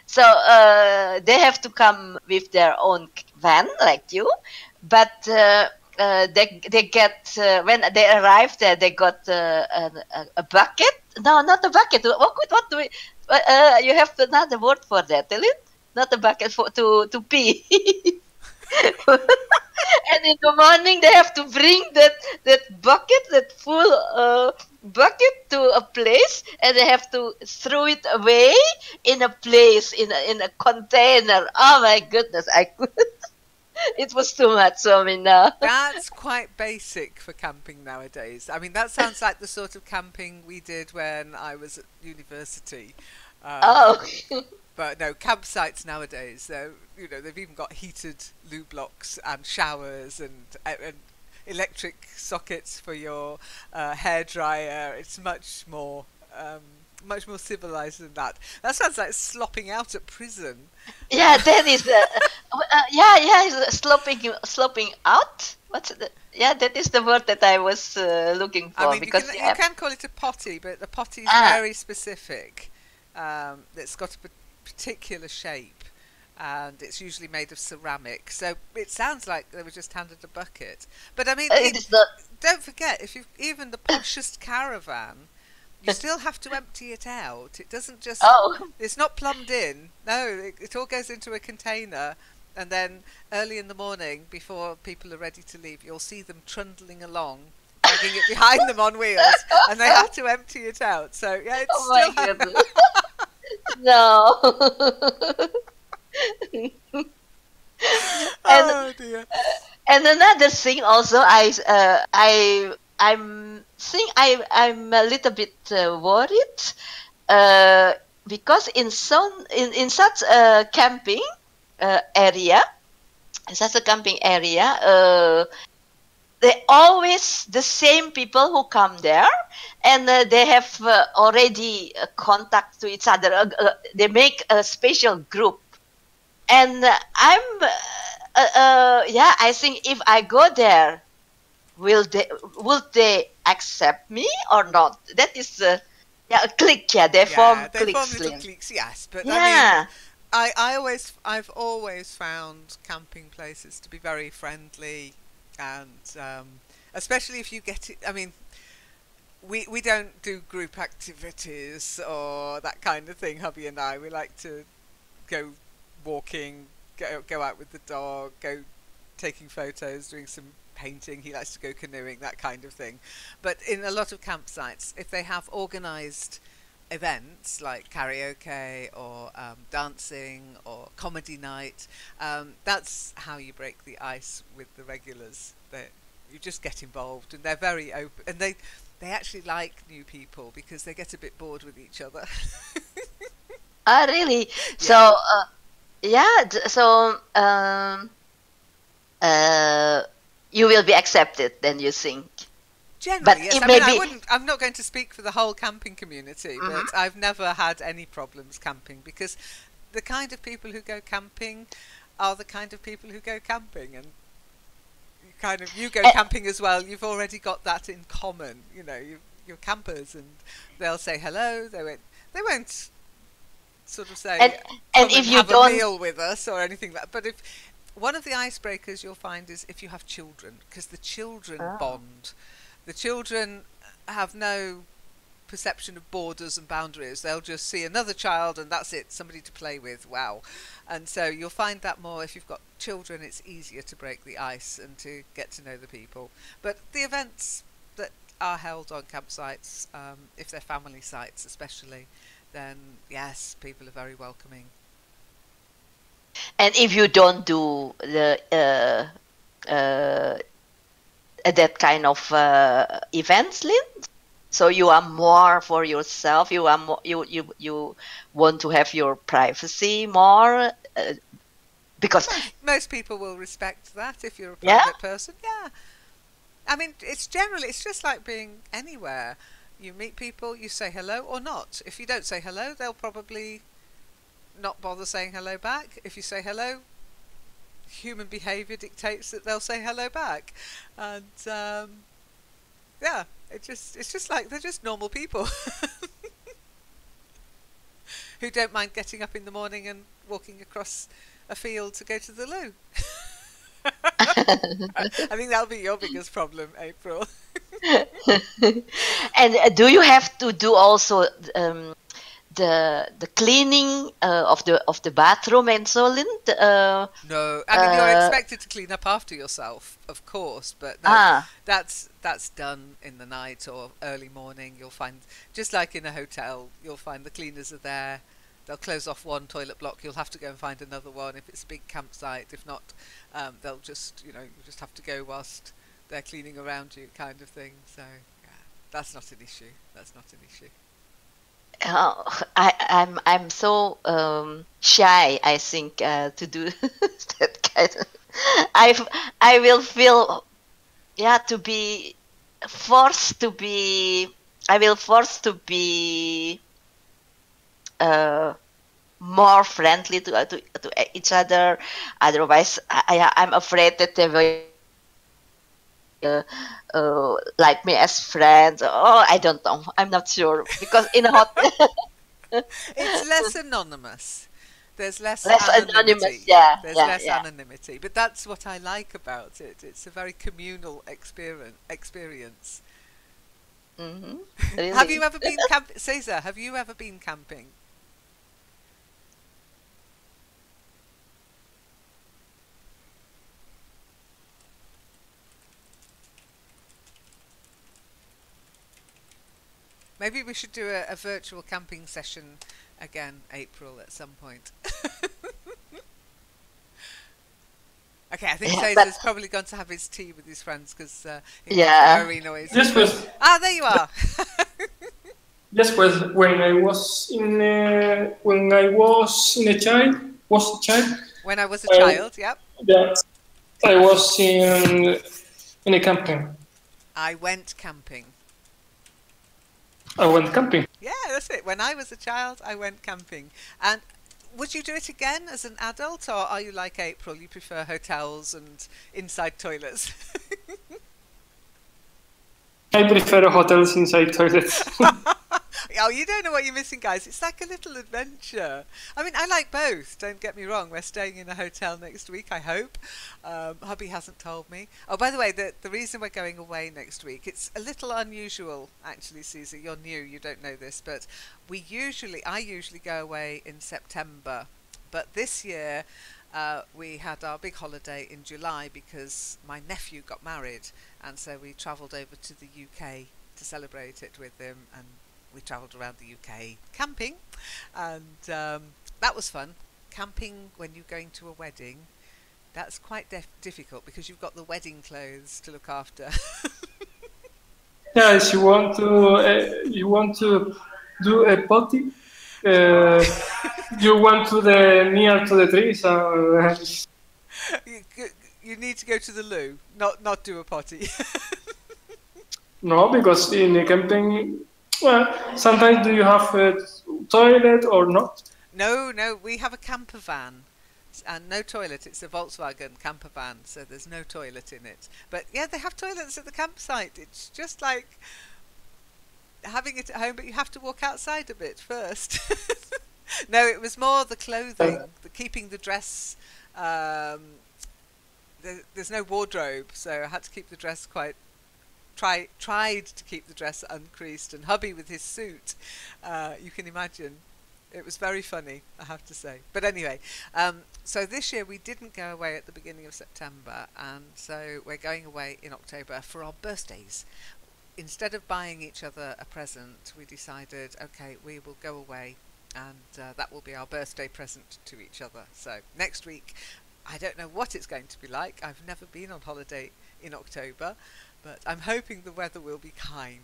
So they have to come with their own van like you, but they get when they arrive there, they got a bucket. No, not a bucket. What do we? You have another word for that, Lynn? Not a bucket to pee. And in the morning they have to bring that bucket, that full bucket to a place, and they have to throw it away in a place in a container. Oh my goodness, I could. It was too much for me now. That's quite basic for camping nowadays. I mean, that sounds like the sort of camping we did when I was at university. But no, campsites nowadays, they've even got heated loo blocks and showers and electric sockets for your hairdryer. It's much more civilized than that. That sounds like slopping out at prison. Yeah, that is slopping out. What's the? Yeah, that is the word that I was looking for. I mean, because you can call it a potty, but the potty is very specific. It's got a particular shape, and it's usually made of ceramic. So it sounds like they were just handed a bucket. But I mean, don't forget, even the poshest caravan, you still have to empty it out. It doesn't just. It's not plumbed in. No, it all goes into a container. And then early in the morning, before people are ready to leave, you'll see them trundling along, dragging it behind them on wheels, and they have to empty it out. So yeah, it's my goodness. No. And another thing also, I'm think I'm a little bit worried, uh, because in such a camping area, in such a camping area, they always the same people who come there, and they have already contact to each other. They make a special group, and yeah, I think if I go there, will they accept me or not? That is yeah, a clique. Yeah, they Yeah, form they form cliques, little Lynn. cliques, yes. But I mean, Yeah. I've always found camping places to be very friendly, and especially if you get it. I mean, we don't do group activities or that kind of thing. Hubby and I, we like to go walking, go out with the dog, go taking photos, doing some painting. He likes to go canoeing, that kind of thing. But in a lot of campsites, if they have organised events like karaoke or dancing or comedy night, that's how you break the ice with the regulars. You just get involved, and they're very open, and they actually like new people because they get a bit bored with each other. Ah, really? So, Yeah. yeah. So, uh, you will be accepted, then you think. But Generally, yes. it I may mean, be. I'm not going to speak for the whole camping community, Mhm. but I've never had any problems camping because the kind of people who go camping are the kind of people who go camping, and you go And, camping as well. You've already got that in common. You're campers, and they'll say hello. They won't sort of and say, and come if and you have a don't, meal with us or anything like that. But if one of the icebreakers you'll find is if you have children, because the children oh. bond. The children have no perception of borders and boundaries. They'll just see another child and that's it, somebody to play with. Wow. And so you'll find that more if you've got children, it's easier to break the ice and to get to know the people. But the events that are held on campsites, if they're family sites especially, then yes, people are very welcoming. And if you don't do the that kind of events, Lynn, so you are more for yourself. You are more, you want to have your privacy more, because Most people will respect that if you're a yeah. private person. Yeah. I mean, it's just like being anywhere. You meet people, you say hello or not. If you don't say hello, they'll probably not bother saying hello back. If you say hello, human behaviour dictates that they'll say hello back. And yeah, it's just like they're just normal people who don't mind getting up in the morning and walking across a field to go to the loo. I think that'll be your biggest problem, April. And do you have to do also the cleaning of the bathroom and so, Lynn? No, I mean you're Uh, expected to clean up after yourself, of course, but no, ah, that's done in the night or early morning. You'll find, just like in a hotel, you'll find the cleaners are there. They'll close off one toilet block. You'll have to go and find another one if it's a big campsite. If not, they'll just you just have to go whilst they're cleaning around you, kind of thing. So yeah, that's not an issue. That's not an issue. I'm so shy, I think, to do that kind of. I will feel, yeah, to be forced to be. I will force to be uh, more friendly to each other. Otherwise, I'm afraid that they will like me as friends. Oh, I don't know. I'm not sure because in a hot It's less anonymous. There's less less anonymous. anonymity. Yeah, Yeah, there's yeah, less yeah. anonymity. But that's what I like about it. It's a very communal experience. Have you Really. ever been Cesar, have you ever been camping? Maybe we should do a virtual camping session again, April, at some point. Okay, I think Yeah, but Cesar's probably gone to have his tea with his friends because he was yeah. very noisy. Just was There you are. just was when I was in a child was a child. When I was a I, child, yep. yeah, I was in a camping. I went camping. I went camping. Yeah, that's it. When I was a child, I went camping. And would you do it again as an adult, or are you like April? You prefer hotels and inside toilets? I prefer hotels inside toilets. Oh, you don't know what you're missing, guys. It's like a little adventure. I mean, I like both. Don't get me wrong. We're staying in a hotel next week, I hope. Hubby hasn't told me. Oh, by the way, the reason we're going away next week, it's a little unusual, actually, Caesar. You're new, you don't know this, but I usually go away in September. But this year, we had our big holiday in July because my nephew got married, and so we travelled over to the UK to celebrate it with him, and we travelled around the UK camping, and that was fun. Camping when you're going to a wedding, that's quite difficult because you've got the wedding clothes to look after. Yes, you want to do a potty. You want to the near to the trees. You need to go to the loo, not do a potty. No, because in a camping, well, sometimes do you have a toilet or not? No, we have a camper van. And no toilet. It's a Volkswagen camper van, so there's no toilet in it. But yeah, they have toilets at the campsite. It's just like having it at home, but you have to walk outside a bit first. No, it was more the clothing, keeping the dress. There's no wardrobe, so I had to keep the dress tried to keep the dress uncreased, and hubby with his suit, you can imagine. It was very funny, I have to say. But anyway, so this year we didn't go away at the beginning of September, and so we're going away in October for our birthdays. Instead of buying each other a present, we decided, okay, we will go away, and that will be our birthday present to each other. So next week, I don't know what it's going to be like. I've never been on holiday in October, but I'm hoping the weather will be kind.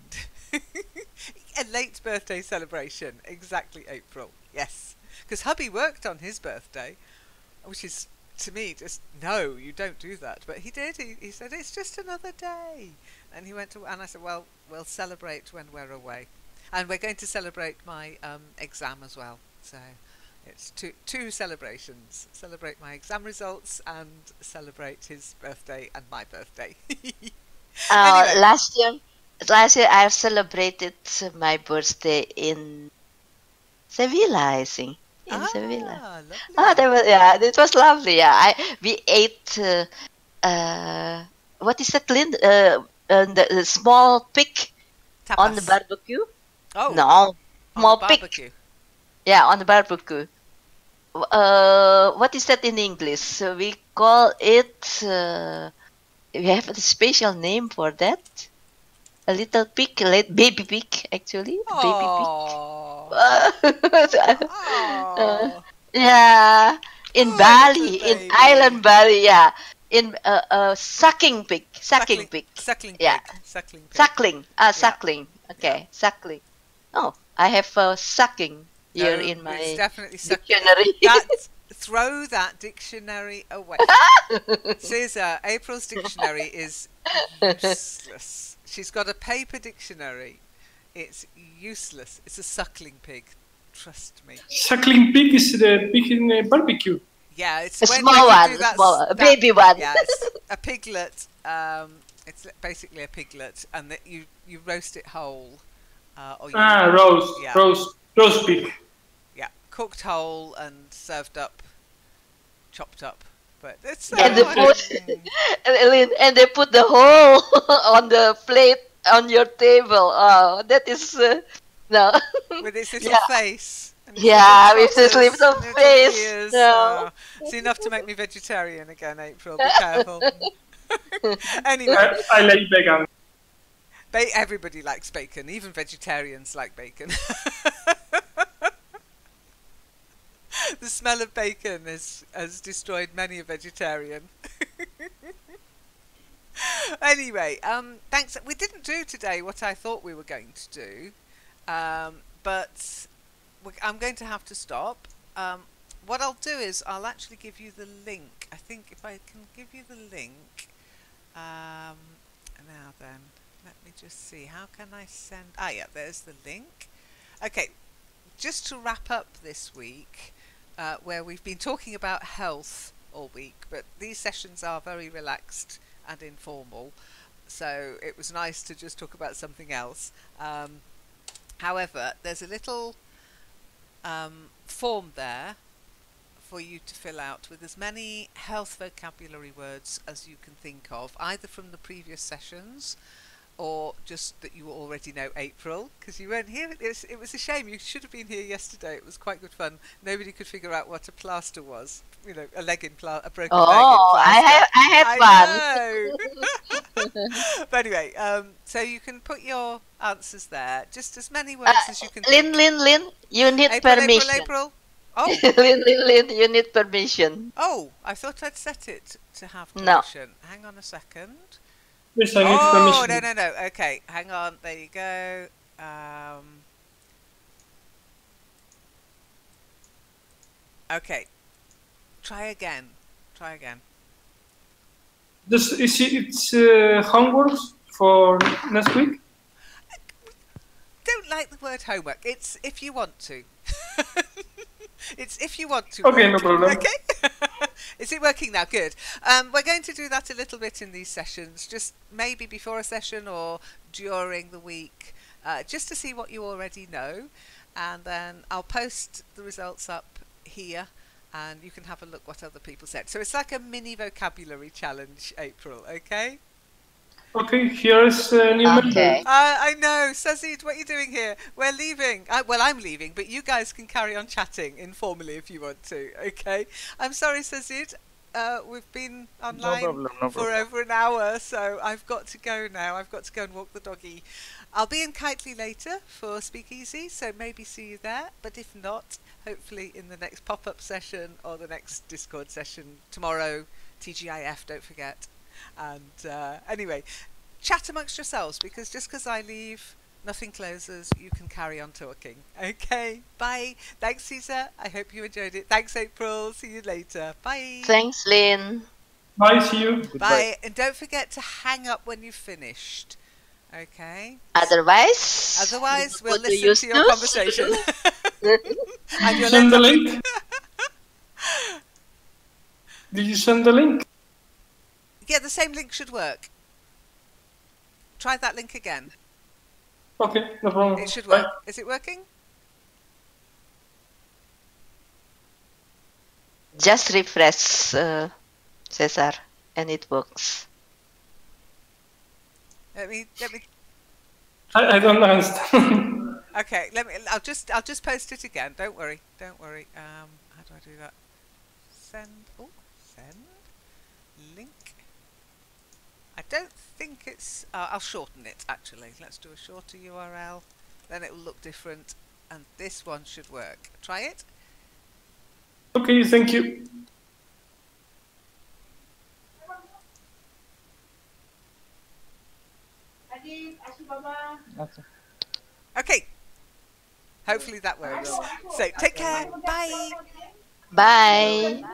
A late birthday celebration, exactly April, yes. Because hubby worked on his birthday, which is, to me, just, no, you don't do that. But he did, he said, it's just another day. And he went to, and I said, well, we'll celebrate when we're away. And we're going to celebrate my exam as well. So it's two celebrations. Celebrate my exam results and celebrate his birthday and my birthday. Anyway. Last year I celebrated my birthday in Sevilla, I think. In Sevilla. Lovely. It was lovely. Yeah, we ate what is that, Lynn? The small pig Tapas. on the barbecue. Oh, No, small on the pig. barbecue. Yeah, on the barbecue. What is that in English? So we call it. We have a special name for that. A little pig, baby pig, actually. Baby Oh. pig. Oh. Yeah, in Oh, Bali, little in baby. island Bali, yeah. In sucking pig, sucking pig. Suckling Yeah. pig. Suckling pig. Suckling, suckling. Okay, suckling. Oh, I have sucking here No, in my it's definitely suckling. dictionary. Throw that dictionary away. Caesar, April's dictionary is useless. She's got a paper dictionary. It's useless. It's a suckling pig. Trust me. Suckling pig is the pig in a barbecue. Yeah, it's A when small you one, do a that, small one, a baby one. Yeah, it's a piglet. It's basically a piglet, and that you roast it whole. Or you, Roast, yeah. roast pig. Yeah, cooked whole and served up, chopped up. But it's And they put and they put the hole on the plate on your table. Oh, that is no. with its little Yeah. face. And its Yeah, little with its trotters, little little face. ears. No. It's enough to make me vegetarian again, April. Be careful. Anyway, I like vegan. everybody likes bacon. Even vegetarians like bacon. The smell of bacon has destroyed many a vegetarian. Anyway, thanks. We didn't do today what I thought we were going to do, but I'm going to have to stop. What I'll do is I'll actually give you the link. I think if I can give you the link. Now then, let me just see. How can I send... Ah, yeah, there's the link. Okay, just to wrap up this week, where we've been talking about health all week, but these sessions are very relaxed and informal, so it was nice to just talk about something else. However, there's a little form there for you to fill out with as many health vocabulary words as you can think of, either from the previous sessions or just that you already know April, because you weren't here. It was a shame. You should have been here yesterday. It was quite good fun. Nobody could figure out what a plaster was. You know, a broken leg in plaster. Oh, I had fun. But anyway, so you can put your answers there. Just as many words as you can think. Lynn, you need April, permission. April. Oh. Lynn, you need permission. Oh, I thought I'd set it to have No. permission. Hang on a second. Yes, I need Oh, permission. no. Okay, hang on. There you go. Okay. Try again. It's homework for next week? Don't like the word homework. It's if you want to. It's if you want to. Okay, work. no problem. Okay. Is it working now? Good. We're going to do that a little bit in these sessions, just maybe before a session or during the week, just to see what you already know. And then I'll post the results up here and you can have a look what other people said. So it's like a mini vocabulary challenge, April, okay? Okay, here's a new member. I know. Sazid, what are you doing here? We're leaving. Well, I'm leaving, but you guys can carry on chatting informally if you want to, okay? I'm sorry, Sazid. We've been online for over an hour, so I've got to go now. I've got to go and walk the doggy. I'll be in Kitely later for Speakeasy, so maybe see you there. But if not, hopefully in the next pop-up session or the next Discord session tomorrow, TGIF, don't forget. And anyway, chat amongst yourselves, because just because I leave, nothing closes. You can carry on talking. Okay, bye. Thanks, Caesar. I hope you enjoyed it. Thanks, April. See you later. Bye. Thanks, Lynn. Bye, see you. Bye. And don't forget to hang up when you've finished. Okay. Otherwise, we'll listen to your conversation. And you'll Send the end up link. Did you send the link? Yeah, the same link should work. Try that link again. Okay, no problem. It should Bye. work. Is it working? just refresh, Cesar, and it works. Let me. I don't understand. Okay, I'll just post it again. Don't worry. How do I do that? Send. Oh, send link. I don't think it's. I'll shorten it actually. Let's do a shorter URL. Then it will look different, and this one should work. Try it. Okay, thank you. Okay. Hopefully that works. So take care. Bye. Bye.